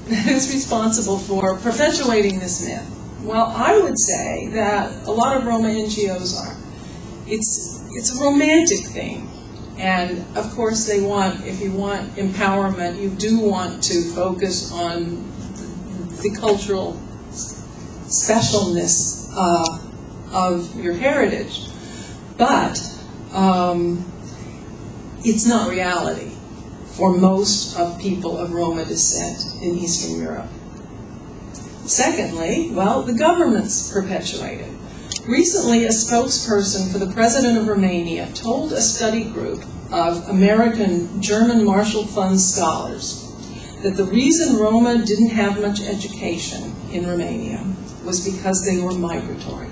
that is responsible for perpetuating this myth? Well, I would say that a lot of Roma NGOs are. It's a romantic thing. And of course they want, if you want empowerment, you do want to focus on the cultural specialness of your heritage. But it's not reality for most of people of Roma descent in Eastern Europe. Secondly, well, the governments perpetuate it. Recently, a spokesperson for the president of Romania told a study group of American German Marshall Fund scholars that the reason Roma didn't have much education in Romania was because they were migratory.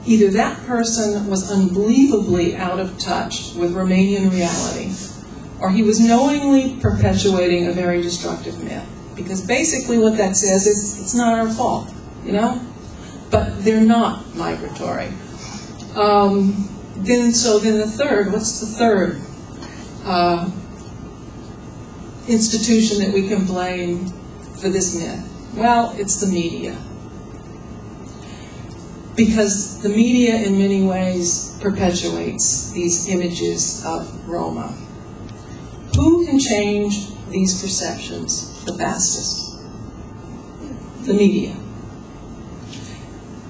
Either that person was unbelievably out of touch with Romanian reality, or he was knowingly perpetuating a very destructive myth. Because basically what that says is, it's not our fault, you know? But they're not migratory. Then the third, what's the third institution that we can blame for this myth? Well, it's the media. Because the media in many ways perpetuates these images of Roma. Who can change these perceptions the fastest? The media.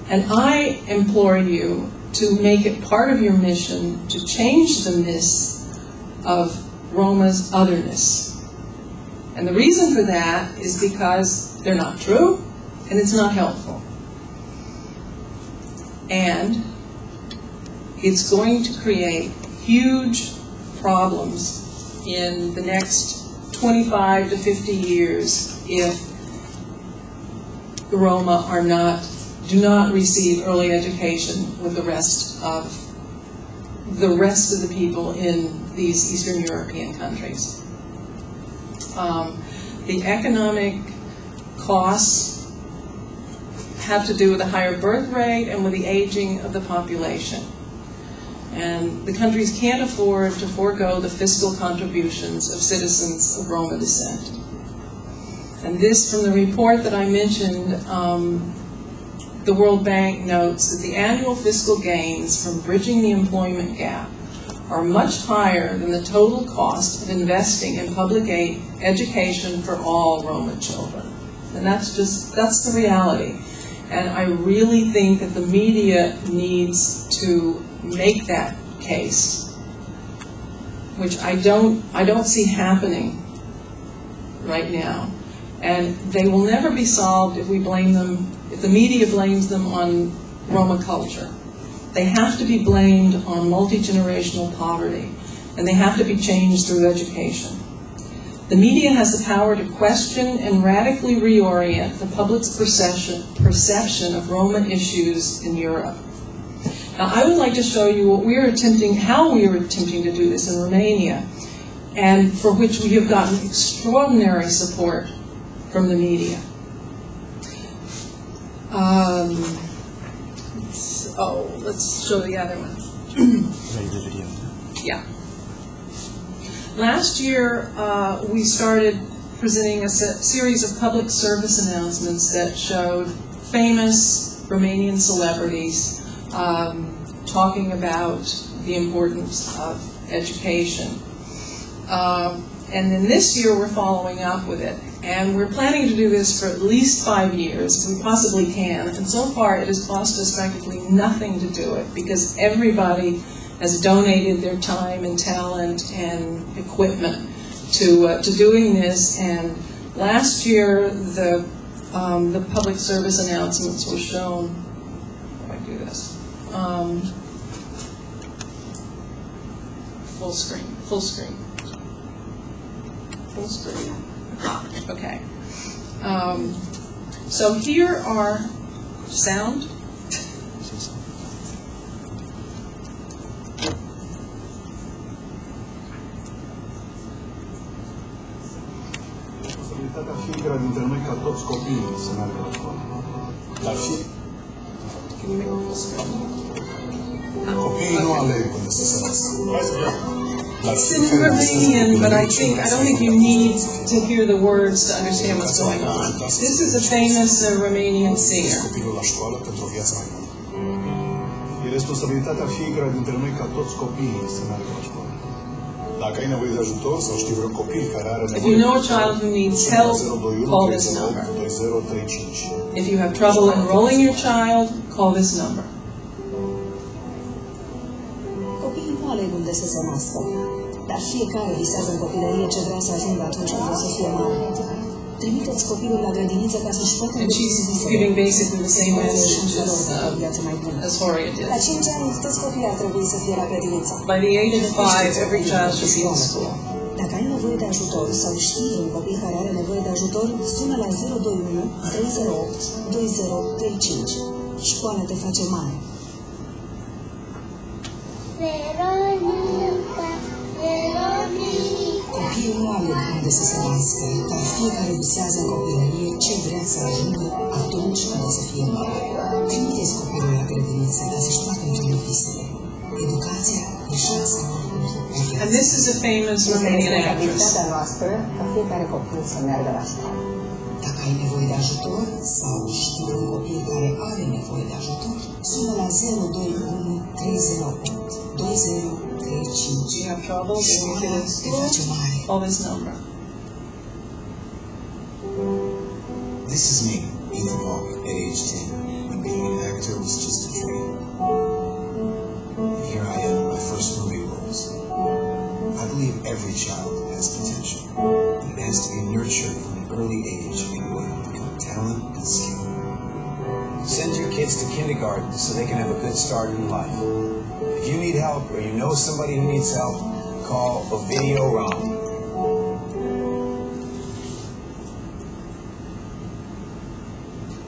And I implore you to make it part of your mission to change the myths of Roma's otherness. And the reason for that is because they're not true and it's not helpful. And it's going to create huge problems in the next 25 to 50 years if the Roma do not receive early education with the rest of the people in these Eastern European countries. The economic costs have to do with a higher birth rate and with the aging of the population. And the countries can't afford to forego the fiscal contributions of citizens of Roma descent. And this, from the report that I mentioned, the World Bank notes that the annual fiscal gains from bridging the employment gap are much higher than the total cost of investing in public education for all Roma children. And that's the reality. And I really think that the media needs to make that case, which I don't see happening right now. And they will never be solved if we blame them, if the media blames them on Roma culture. They have to be blamed on multi-generational poverty, and they have to be changed through education. The media has the power to question and radically reorient the public's perception of Roma issues in Europe. Now, I would like to show you how we are attempting to do this in Romania, and for which we have gotten extraordinary support from the media. Let's show the other one. Yeah. Last year, we started presenting a series of public service announcements that showed famous Romanian celebrities talking about the importance of education. And then this year, we're following up with it. And we're planning to do this for at least 5 years, if we possibly can. And so far, it has cost us practically nothing to do it, because everybody has donated their time and talent and equipment to doing this. And last year, the public service announcements were shown. How do I do this? Full screen. Full screen. Full screen. Okay. So here are sound. Posibilitatea fiecare dintre noi ca toți copiii să meargă la școală. Dar și copiii nu aleg unde să se nască. It's in Romanian, but I don't think you need to hear the words to understand what's going on. This is a famous Romanian singer. E responsabilitatea fiecare dintre noi ca toți copiii să meargă la școală. Dacă ai nevoie de ajutor sau știi vreun copil care are nevoie, if you know a child who needs help, call this number. If you have trouble enrolling your child, call this number. Copiii nu aleg unde să se nască, dar fiecare visează în copilărie ce vrea să ajungă atunci când o să fie mare. Trimiteți copilul la grădiniță ca să-și poată giving basically the same message as Horia did. La 5 ani, toți copiii ar trebui să fie la grădiniță. By the age of 5, every child should be in school. Dacă ai nevoie de ajutor sau știi un copil care are nevoie de ajutor, sună la 021 308 2035. Școala te face mare. Copiii nu aleg unde să se nască, dar fiecare visează în copilărie ce vrea să ajungă atunci când o să fie mare. Trimiteți copilul la grădiniță ca să-și poată împlini visele. Educația e șansa noastră. And this is a famous Romanian actress. Noastră ca fiecare copil să meargă la școală. Dacă ai nevoie de ajutor sau știi un copil care are nevoie de ajutor, sună la 021 308 2035. You have trouble getting to school? Call this number. This is me, Ethan Hawke, at age 10, when being an actor was just a dream. And here I am in my first movie roles. I believe every child has potential, and it has to be nurtured from an early age in order to become talent and skill. Send your kids to kindergarten so they can have a good start in life. If you need help or you know somebody who needs help, call Ovidiu Rom.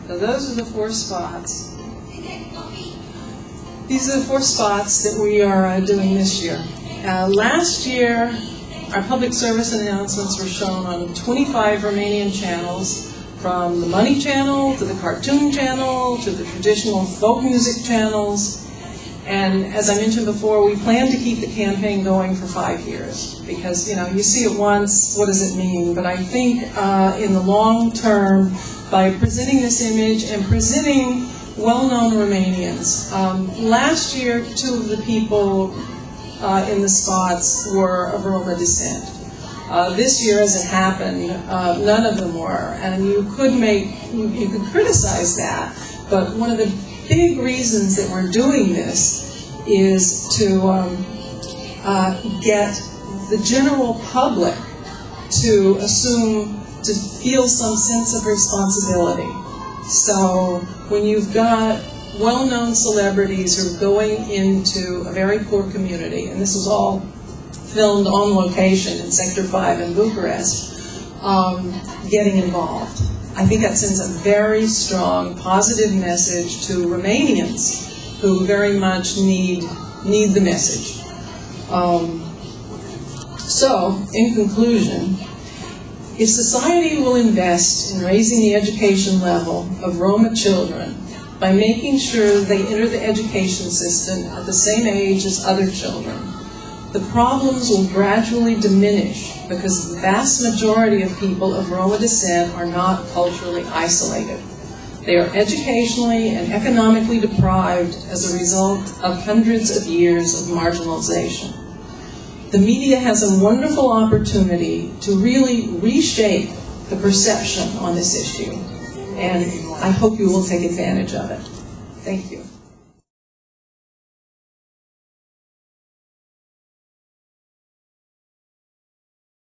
So those are the 4 spots. These are the 4 spots that we are doing this year. Last year, our public service announcements were shown on 25 Romanian channels, from the Money Channel to the Cartoon Channel to the traditional folk music channels. And as I mentioned before, we plan to keep the campaign going for 5 years because, you see it once, what does it mean? But I think in the long term, by presenting this image and presenting well-known Romanians. Last year, 2 of the people in the spots were of Roma descent. This year, as it happened, none of them were. And you could criticize that, but one of the big reasons that we're doing this is to get the general public to feel some sense of responsibility. So when you've got well-known celebrities who are going into a very poor community, and this was all filmed on location in Sector 5 in Bucharest, getting involved. I think that sends a very strong, positive message to Romanians who very much need the message. So, in conclusion, if society will invest in raising the education level of Roma children by making sure they enter the education system at the same age as other children, the problems will gradually diminish because the vast majority of people of Roma descent are not culturally isolated. They are educationally and economically deprived as a result of hundreds of years of marginalization. The media has a wonderful opportunity to really reshape the perception on this issue, and I hope you will take advantage of it. Thank you.